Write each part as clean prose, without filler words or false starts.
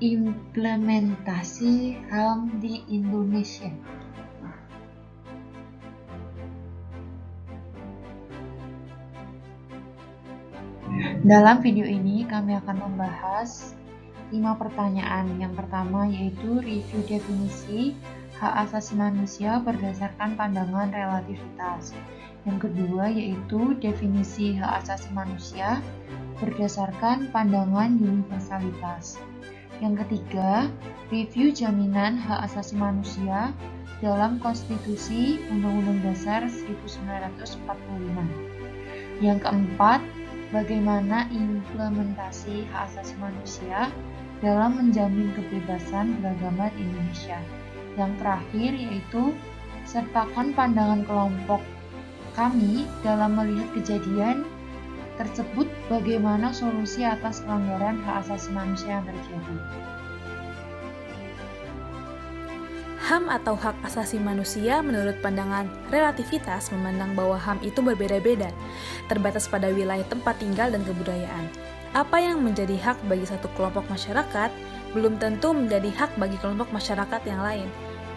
implementasi HAM di Indonesia. Dalam video ini kami akan membahas 5 pertanyaan. Yang pertama yaitu review definisi hak asasi manusia berdasarkan pandangan relativitas. Yang kedua yaitu definisi hak asasi manusia berdasarkan pandangan universalitas. Yang ketiga, review jaminan hak asasi manusia dalam Konstitusi Undang-Undang Dasar 1945. Yang keempat, bagaimana implementasi hak asasi manusia dalam menjamin kebebasan beragama di Indonesia. Yang terakhir yaitu sertakan pandangan kelompok kami dalam melihat kejadian tersebut, bagaimana solusi atas pelanggaran hak asasi manusia yang terjadi. HAM atau hak asasi manusia menurut pandangan relativitas memandang bahwa HAM itu berbeda-beda, terbatas pada wilayah tempat tinggal dan kebudayaan. Apa yang menjadi hak bagi satu kelompok masyarakat belum tentu menjadi hak bagi kelompok masyarakat yang lain.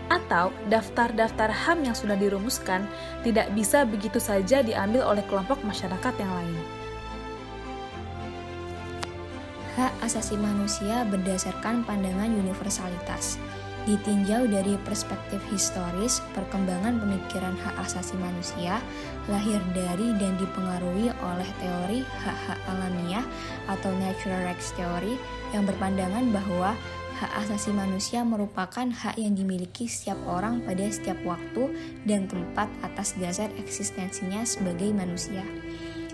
Atau daftar-daftar HAM yang sudah dirumuskan tidak bisa begitu saja diambil oleh kelompok masyarakat yang lain. Hak asasi manusia berdasarkan pandangan universalitas. Ditinjau dari perspektif historis, perkembangan pemikiran hak asasi manusia lahir dari dan dipengaruhi oleh teori hak-hak alamiah atau natural rights theory yang berpandangan bahwa hak asasi manusia merupakan hak yang dimiliki setiap orang pada setiap waktu dan tempat atas dasar eksistensinya sebagai manusia.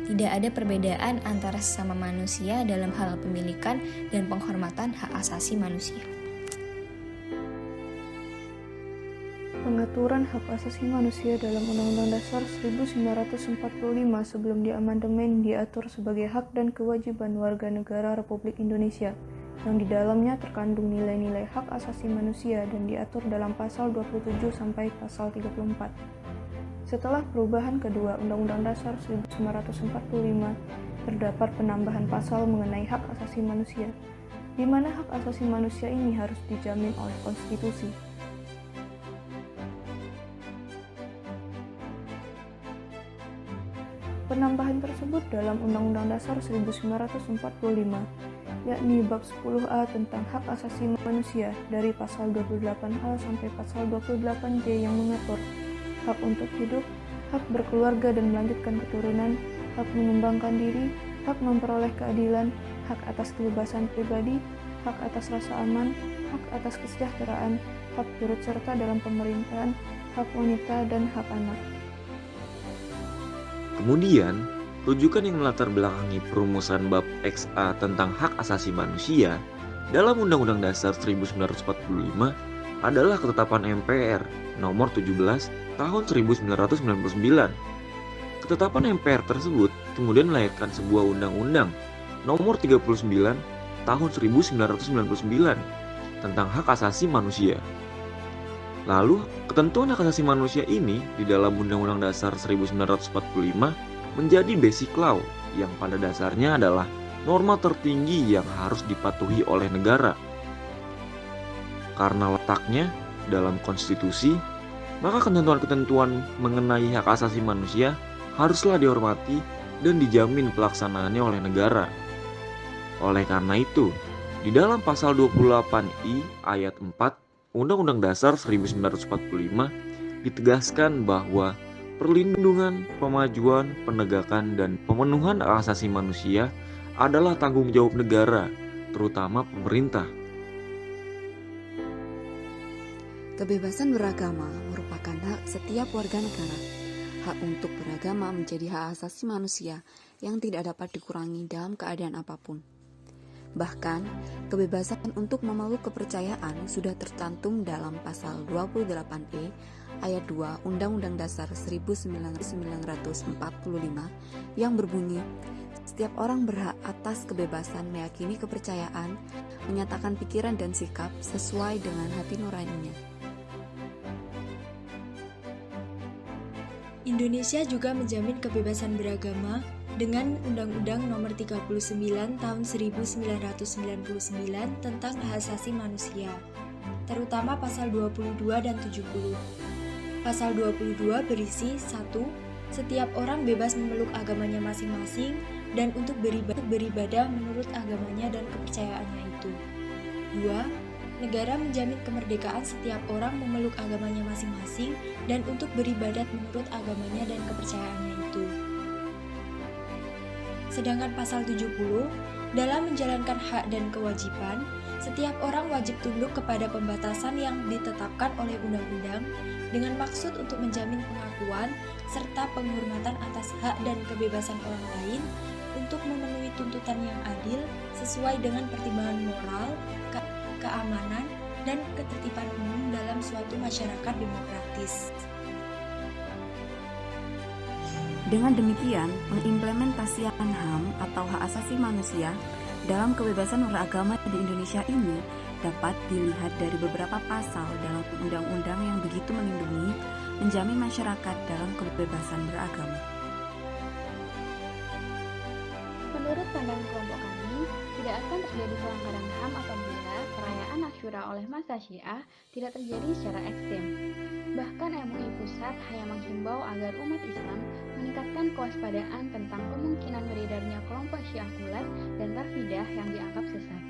Tidak ada perbedaan antara sesama manusia dalam hal pemilikan dan penghormatan hak asasi manusia. Pengaturan hak asasi manusia dalam Undang-Undang Dasar 1945 sebelum diamandemen diatur sebagai hak dan kewajiban warga negara Republik Indonesia, yang di dalamnya terkandung nilai-nilai hak asasi manusia dan diatur dalam pasal 27 sampai pasal 34. Setelah perubahan kedua Undang-Undang Dasar 1945, terdapat penambahan pasal mengenai hak asasi manusia, di mana hak asasi manusia ini harus dijamin oleh konstitusi. Penambahan tersebut dalam Undang-Undang Dasar 1945, yakni bab 10A tentang hak asasi manusia dari pasal 28A sampai pasal 28J yang mengatur hak untuk hidup, hak berkeluarga dan melanjutkan keturunan, hak mengembangkan diri, hak memperoleh keadilan, hak atas kebebasan pribadi, hak atas rasa aman, hak atas kesejahteraan, hak turut serta dalam pemerintahan, hak wanita, dan hak anak. Kemudian, rujukan yang melatar belakangi perumusan bab XA tentang hak asasi manusia dalam Undang-Undang Dasar 1945 adalah ketetapan MPR nomor 17 tahun 1999. Ketetapan MPR tersebut kemudian melahirkan sebuah undang-undang nomor 39 tahun 1999 tentang hak asasi manusia. Lalu, ketentuan hak asasi manusia ini di dalam Undang-Undang Dasar 1945 menjadi basic law yang pada dasarnya adalah norma tertinggi yang harus dipatuhi oleh negara. Karena letaknya dalam konstitusi, maka ketentuan-ketentuan mengenai hak asasi manusia haruslah dihormati dan dijamin pelaksanaannya oleh negara. Oleh karena itu, di dalam pasal 28I ayat 4 Undang-Undang Dasar 1945 ditegaskan bahwa perlindungan, pemajuan, penegakan, dan pemenuhan hak asasi manusia adalah tanggung jawab negara, terutama pemerintah. Kebebasan beragama merupakan hak setiap warga negara. Hak untuk beragama menjadi hak asasi manusia yang tidak dapat dikurangi dalam keadaan apapun. Bahkan, kebebasan untuk memeluk kepercayaan sudah tercantum dalam pasal 28E ayat 2 Undang-Undang Dasar 1945 yang berbunyi, setiap orang berhak atas kebebasan meyakini kepercayaan, menyatakan pikiran dan sikap sesuai dengan hati nuraninya. Indonesia juga menjamin kebebasan beragama dengan Undang-Undang Nomor 39 Tahun 1999 tentang Hak Asasi Manusia, terutama pasal 22 dan 70. Pasal 22 berisi 1. Setiap orang bebas memeluk agamanya masing-masing dan untuk beribadah menurut agamanya dan kepercayaannya itu. 2. Negara menjamin kemerdekaan setiap orang memeluk agamanya masing-masing dan untuk beribadat menurut agamanya dan kepercayaannya itu. Sedangkan pasal 70, dalam menjalankan hak dan kewajiban, setiap orang wajib tunduk kepada pembatasan yang ditetapkan oleh undang-undang dengan maksud untuk menjamin pengakuan serta penghormatan atas hak dan kebebasan orang lain untuk memenuhi tuntutan yang adil sesuai dengan pertimbangan moral, keamanan, dan ketertiban umum dalam suatu masyarakat demokratis. Dengan demikian, pengimplementasian HAM atau hak asasi manusia dalam kebebasan beragama di Indonesia ini dapat dilihat dari beberapa pasal dalam undang-undang yang begitu melindungi, menjamin masyarakat dalam kebebasan beragama. Menurut pandangan kelompok kami, tidak akan terjadi pelanggaran HAM apabila perayaan Asyura oleh massa Syiah tidak terjadi secara ekstrem. Bahkan MUI Pusat hanya menghimbau agar umat Islam meningkatkan kewaspadaan tentang kemungkinan beredarnya kelompok Syiah Gulat dan Rafidah yang dianggap sesat.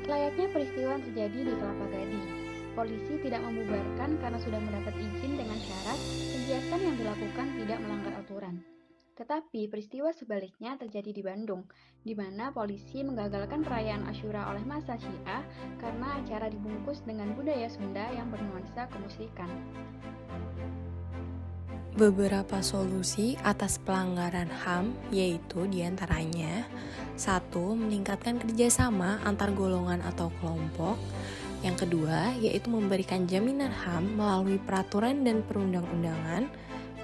Layaknya peristiwa yang terjadi di Kelapa Gading, polisi tidak membubarkan karena sudah mendapat izin dengan syarat kegiatan yang dilakukan tidak melanggar aturan. Tetapi peristiwa sebaliknya terjadi di Bandung, di mana polisi menggagalkan perayaan Asyura oleh massa Syiah karena acara dibungkus dengan budaya Sunda yang bernuansa kemusyrikan. Beberapa solusi atas pelanggaran HAM yaitu diantaranya 1. Meningkatkan kerjasama antar golongan atau kelompok. Yang kedua yaitu memberikan jaminan HAM melalui peraturan dan perundang-undangan.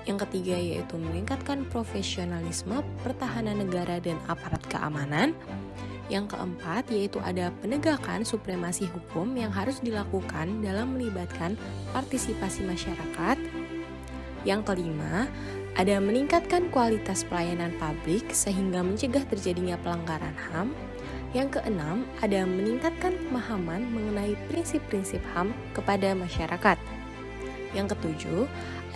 Yang ketiga yaitu meningkatkan profesionalisme pertahanan negara dan aparat keamanan. Yang keempat yaitu ada penegakan supremasi hukum yang harus dilakukan dalam melibatkan partisipasi masyarakat. Yang kelima, ada meningkatkan kualitas pelayanan publik sehingga mencegah terjadinya pelanggaran HAM. Yang keenam, ada meningkatkan pemahaman mengenai prinsip-prinsip HAM kepada masyarakat. Yang ketujuh,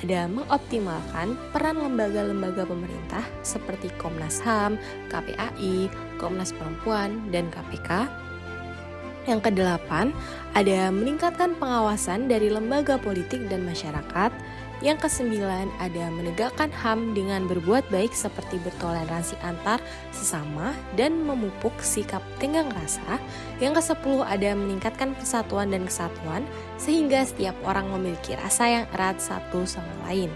ada mengoptimalkan peran lembaga-lembaga pemerintah seperti Komnas HAM, KPAI, Komnas Perempuan, dan KPK. Yang kedelapan, ada meningkatkan pengawasan dari lembaga politik dan masyarakat. Yang kesembilan, ada menegakkan HAM dengan berbuat baik seperti bertoleransi antar sesama dan memupuk sikap tenggang rasa. Yang kesepuluh, ada meningkatkan persatuan dan kesatuan sehingga setiap orang memiliki rasa yang erat satu sama lain.